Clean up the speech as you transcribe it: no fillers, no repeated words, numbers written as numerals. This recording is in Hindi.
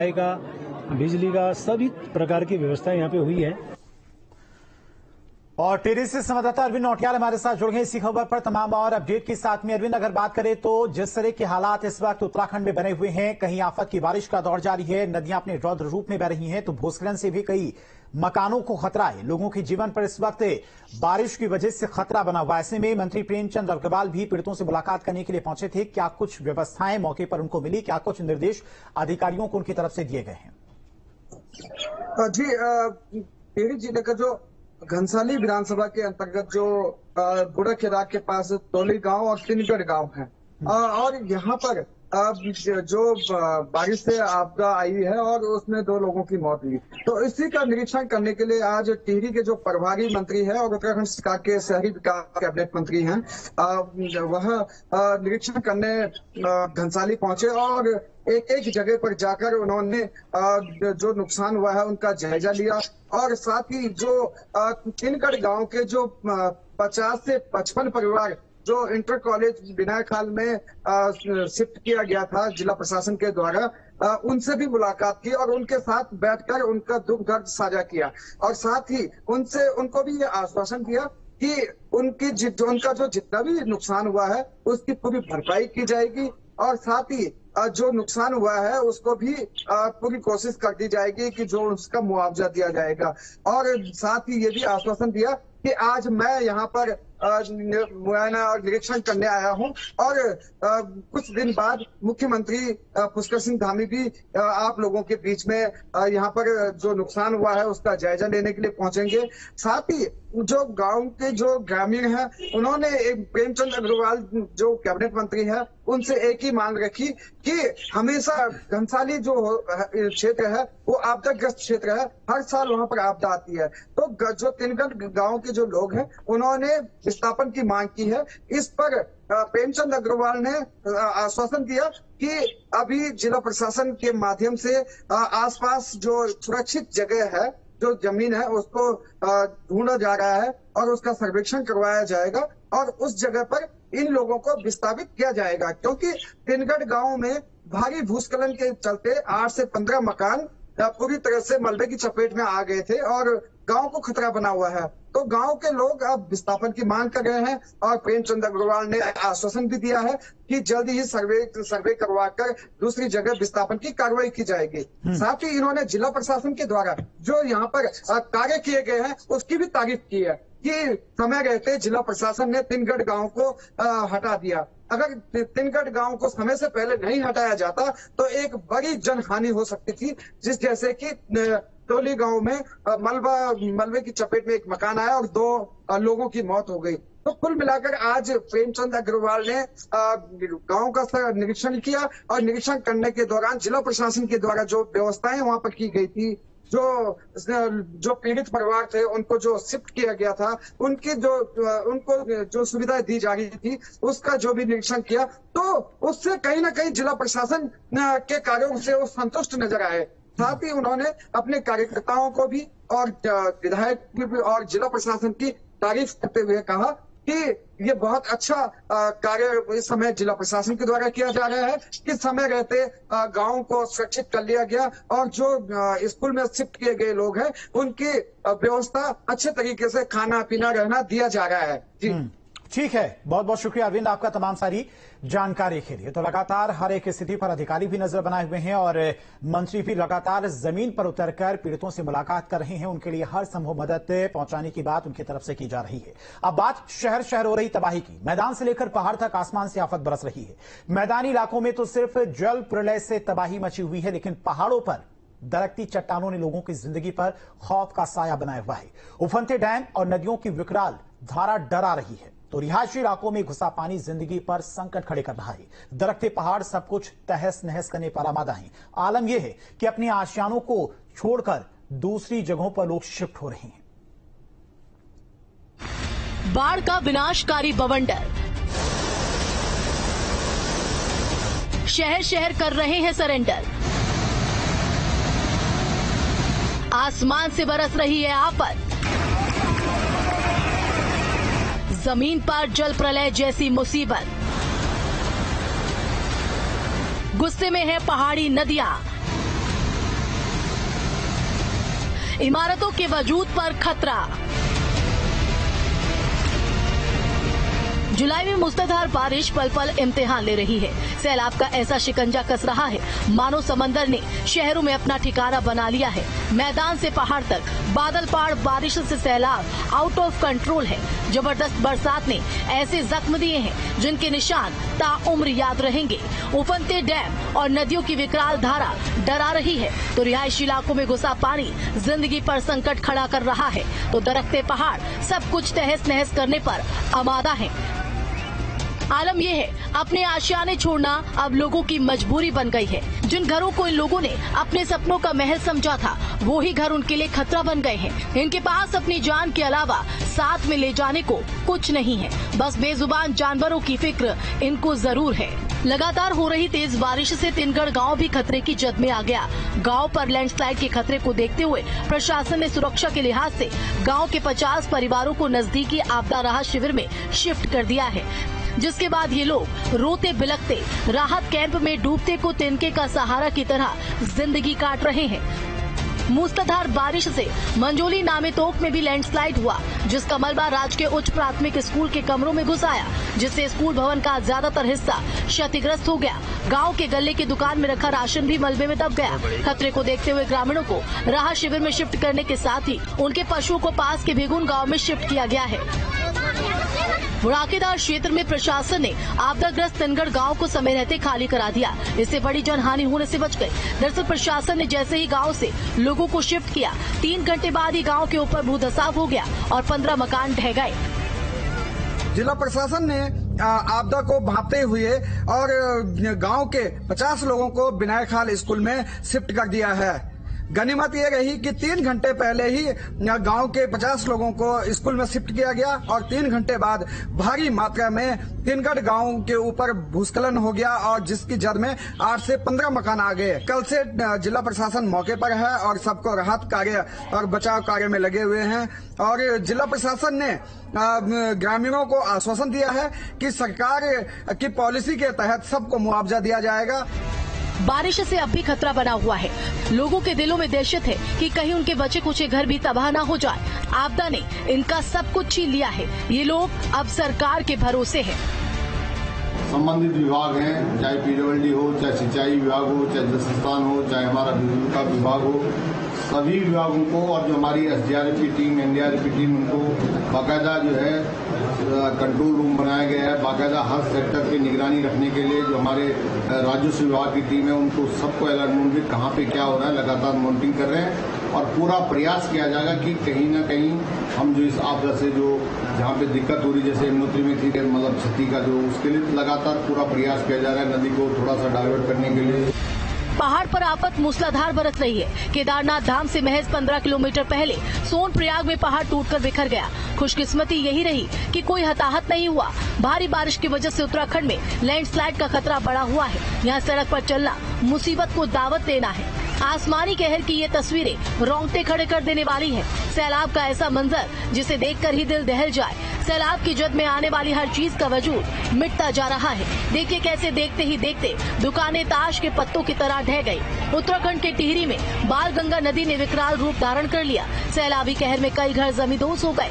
का, बिजली का सभी प्रकार की व्यवस्था यहाँ पे हुई है। और टिहरी से संवाददाता अरविंद नौटियाल हमारे साथ जुड़ गए इसी खबर पर तमाम और अपडेट के साथ में। अरविंद, अगर बात करें तो जिस तरह के हालात इस वक्त उत्तराखंड में बने हुए हैं, कहीं आफत की बारिश का दौर जारी है, नदियां अपने रौद्र रूप में बह रही हैं, तो भूस्खलन से भी कई मकानों को खतरा है। लोगों के जीवन पर इस वक्त बारिश की वजह से खतरा बना हुआ। ऐसे में मंत्री प्रेमचंद अग्रवाल भी पीड़ितों से मुलाकात करने के लिए पहुंचे थे। क्या कुछ व्यवस्थाएं मौके पर उनको मिली, क्या कुछ निर्देश अधिकारियों को उनकी तरफ से दिए गए हैं? जी, टिहरी जिले का जो घनसाली विधानसभा के अंतर्गत जो बुढ़ा केदार के पास तोली गांव और तिनगढ़ गांव है, और यहाँ पर जो बारिश से आपदा आई है और उसमें 2 लोगों की मौत हुई, तो इसी का निरीक्षण करने के लिए आज टिहरी के जो प्रभारी मंत्री है और उत्तराखंड सरकार के शहरी विकास कैबिनेट मंत्री हैं, वह निरीक्षण करने घनसाली पहुंचे और एक जगह पर जाकर उन्होंने जो नुकसान हुआ है उनका जायजा लिया। और साथ ही जो तिनगढ़ गांव के जो 50 से 55 परिवार जो इंटर कॉलेज विनायक खाल में शिफ्ट किया गया था जिला प्रशासन के द्वारा, उनसे भी मुलाकात की और उनके साथ बैठकर उनका दुख दर्द साझा किया। और साथ ही उनको भी ये आश्वासन दिया कि उनका जो जितना भी नुकसान हुआ है उसकी पूरी भरपाई की जाएगी, और साथ ही जो नुकसान हुआ है उसको भी पूरी कोशिश कर दी जाएगी कि जो उसका मुआवजा दिया जाएगा। और साथ ही ये भी आश्वासन दिया कि आज मैं यहाँ पर मुआयना और निरीक्षण करने आया हूँ और कुछ दिन बाद मुख्यमंत्री पुष्कर सिंह धामी भी आप लोगों के बीच में यहाँ पर जो नुकसान हुआ है उसका जायजा लेने के लिए पहुंचेंगे। साथ ही जो गांव के जो ग्रामीण हैं उन्होंने प्रेमचंद अग्रवाल जो कैबिनेट मंत्री है उनसे एक ही मांग रखी कि हमेशा घनसाली जो क्षेत्र है वो आपदाग्रस्त क्षेत्र है, हर साल वहां पर आपदा आती है। तो जो तिनगढ़ गांव के जो लोग हैं उन्होंने विस्थापन की मांग की है। इस पर प्रेमचंद अग्रवाल ने आश्वासन दिया कि अभी जिला प्रशासन के माध्यम से आसपास जो सुरक्षित जगह है, जो जमीन है, उसको ढूंढा जा रहा है और उसका सर्वेक्षण करवाया जाएगा और उस जगह पर इन लोगों को विस्थापित किया जाएगा, क्योंकि तिनगढ़ गांव में भारी भूस्खलन के चलते 8 से 15 मकान पूरी तरह से मलबे की चपेट में आ गए थे और गांव को खतरा बना हुआ है। तो गांव के लोग अब विस्थापन की मांग कर रहे हैं और प्रेमचंद अग्रवाल ने आश्वासन भी दिया है कि जल्द ही सर्वे करवाकर दूसरी जगह विस्थापन की कार्रवाई की जाएगी। साथ ही इन्होंने जिला प्रशासन के द्वारा जो यहाँ पर कार्य किए गए हैं उसकी भी तारीफ की है कि समय रहते जिला प्रशासन ने तिनगढ़ गांव को हटा दिया। अगर तिनगढ़ गांव को समय से पहले नहीं हटाया जाता तो एक बड़ी जनहानि हो सकती थी, जैसे कि टोली गांव में मलबे की चपेट में एक मकान आया और 2 लोगों की मौत हो गई। तो कुल मिलाकर आज प्रेमचंद अग्रवाल ने गांव का निरीक्षण किया और निरीक्षण करने के दौरान जिला प्रशासन के द्वारा जो व्यवस्थाएं वहां पर की गई थी, जो पीड़ित परिवार थे उनको जो शिफ्ट किया गया था, उनको जो सुविधाएं दी जा रही थी उसका जो भी निरीक्षण किया, तो उससे कहीं ना कहीं जिला प्रशासन के कार्यों से वो संतुष्ट नजर आए। साथ ही उन्होंने अपने कार्यकर्ताओं को भी और विधायक भी और जिला प्रशासन की तारीफ करते हुए कहा कि ये बहुत अच्छा कार्य इस समय जिला प्रशासन के द्वारा किया जा रहा है कि समय रहते गांव को सुरक्षित कर लिया गया और जो स्कूल में शिफ्ट किए गए लोग हैं उनकी व्यवस्था अच्छे तरीके से खाना पीना रहना दिया जा रहा है। जी ठीक है, बहुत बहुत शुक्रिया अरविंद आपका तमाम सारी जानकारी के लिए। तो लगातार हर एक स्थिति पर अधिकारी भी नजर बनाए हुए हैं और मंत्री भी लगातार जमीन पर उतरकर पीड़ितों से मुलाकात कर रहे हैं। उनके लिए हर संभव मदद पहुंचाने की बात उनकी तरफ से की जा रही है। अब बात शहर शहर हो रही तबाही की, मैदान से लेकर पहाड़ तक आसमान से आफत बरस रही है। मैदानी इलाकों में तो सिर्फ जल प्रलय से तबाही मची हुई है, लेकिन पहाड़ों पर दरकती चट्टानों ने लोगों की जिंदगी पर खौफ का साया बनाया हुआ है। उफनते डैम और नदियों की विकराल धारा डरा रही है, तो रिहायशी इलाकों में घुसा पानी जिंदगी पर संकट खड़े कर रहा है। दरकते पहाड़ सब कुछ तहस नहस करने पर आमादा हैं। आलम यह है कि अपने आशियानों को छोड़कर दूसरी जगहों पर लोग शिफ्ट हो रहे हैं। बाढ़ का विनाशकारी बवंडर, शहर शहर कर रहे हैं सरेंडर। आसमान से बरस रही है आफत, जमीन पर जल प्रलय जैसी मुसीबत। गुस्से में है पहाड़ी नदियां, इमारतों के वजूद पर खतरा। जुलाई में मूसलाधार बारिश पल पल इम्तिहान ले रही है। सैलाब का ऐसा शिकंजा कस रहा है मानो समंदर ने शहरों में अपना ठिकाना बना लिया है। मैदान से पहाड़ तक बादल पाड़ बारिश से सैलाब आउट ऑफ कंट्रोल है। जबरदस्त बरसात ने ऐसे जख्म दिए हैं जिनके निशान ताउम्र याद रहेंगे। उफनते डैम और नदियों की विकराल धारा डरा रही है तो रिहायशी इलाकों में घुसा पानी जिंदगी पर संकट खड़ा कर रहा है तो दरख्ते पहाड़ सब कुछ तहस नहस करने पर आमादा है। आलम यह है अपने आशियाने छोड़ना अब लोगों की मजबूरी बन गई है। जिन घरों को इन लोगों ने अपने सपनों का महल समझा था वो ही घर उनके लिए खतरा बन गए हैं। इनके पास अपनी जान के अलावा साथ में ले जाने को कुछ नहीं है। बस बेजुबान जानवरों की फिक्र इनको जरूर है। लगातार हो रही तेज बारिश से तिनगढ़ गांव भी खतरे की जद में आ गया। गांव पर लैंडस्लाइड के खतरे को देखते हुए प्रशासन ने सुरक्षा के लिहाज से गांव के 50 परिवारों को नजदीकी आपदा राहत शिविर में शिफ्ट कर दिया है, जिसके बाद ये लोग रोते बिलखते राहत कैंप में डूबते को तिनके का सहारा की तरह जिंदगी काट रहे हैं। मूसलाधार बारिश से मंजोली नामेतोक में भी लैंडस्लाइड हुआ, जिसका मलबा राजकीय उच्च प्राथमिक स्कूल के कमरों में घुस आया, जिससे स्कूल भवन का ज्यादातर हिस्सा क्षतिग्रस्त हो गया। गांव के गले की दुकान में रखा राशन भी मलबे में दब गया। खतरे को देखते हुए ग्रामीणों को राहत शिविर में शिफ्ट करने के साथ ही उनके पशुओं को पास के भिगुन गाँव में शिफ्ट किया गया है। बुराकेदार क्षेत्र में प्रशासन ने आपदाग्रस्त तिनगढ़ गांव को समय रहते खाली करा दिया। इससे बड़ी जनहानि होने से बच गई। दरअसल प्रशासन ने जैसे ही गांव से लोगों को शिफ्ट किया, 3 घंटे बाद ही गांव के ऊपर भूधसाव हो गया और 15 मकान ढह गए। जिला प्रशासन ने आपदा को भांपते हुए और गांव के 50 लोगों को बिनायखाल स्कूल में शिफ्ट कर दिया है। गनीमत ये रही कि 3 घंटे पहले ही गांव के 50 लोगों को स्कूल में शिफ्ट किया गया और 3 घंटे बाद भारी मात्रा में तिनगढ़ गांव के ऊपर भूस्खलन हो गया और जिसकी जद में 8 से 15 मकान आ गए। कल से जिला प्रशासन मौके पर है और सबको राहत कार्य और बचाव कार्य में लगे हुए हैं और जिला प्रशासन ने ग्रामीणों को आश्वासन दिया है कि सरकार की पॉलिसी के तहत सबको मुआवजा दिया जाएगा। बारिश से अब भी खतरा बना हुआ है। लोगों के दिलों में दहशत है कि कहीं उनके बचे कुचे घर भी तबाह न हो जाए। आपदा ने इनका सब कुछ छीन लिया है। ये लोग अब सरकार के भरोसे हैं। संबंधित विभाग हैं, चाहे पीडब्ल्यूडी हो, चाहे सिंचाई विभाग हो, चाहे जल संस्थान हो, चाहे हमारा बिजली का विभाग हो, सभी विभागों को और जो हमारी एसडीआरएफ की टीम, एनडीआरएफ की टीम, उनको बाकायदा जो है कंट्रोल रूम बनाया गया है। बाकायदा हर सेक्टर की निगरानी रखने के लिए जो हमारे राजस्व विभाग की टीम है उनको सबको अलर्ट मोड कहाँ पे क्या हो रहा है लगातार मॉनिटरिंग कर रहे हैं और पूरा प्रयास किया जाएगा कि कहीं न कहीं हम जो इस आपदा से जो जहाँ पे दिक्कत हो रही जैसे यमुनोत्री में थी मतलब क्षति का जो उसके लिए लगातार पूरा प्रयास किया जा रहा है नदी को थोड़ा सा डाइवर्ट करने के लिए। पहाड़ पर आफत मूसलाधार बरस रही है। केदारनाथ धाम से महज 15 किलोमीटर पहले सोनप्रयाग में पहाड़ टूटकर बिखर गया। खुशकिस्मती यही रही कि कोई हताहत नहीं हुआ। भारी बारिश की वजह से उत्तराखंड में लैंडस्लाइड का खतरा बढ़ा हुआ है। यहाँ सड़क पर चलना मुसीबत को दावत देना है। आसमानी कहर की ये तस्वीरें रोंगटे खड़े कर देने वाली है। सैलाब का ऐसा मंजर जिसे देखकर ही दिल दहल जाए। सैलाब की जद में आने वाली हर चीज का वजूद मिटता जा रहा है। देखिए कैसे देखते ही देखते दुकानें ताश के पत्तों की तरह ढह गई। उत्तराखंड के टिहरी में बालगंगा नदी ने विकराल रूप धारण कर लिया। सैलाबी कहर में कई घर जमींदोज हो गए।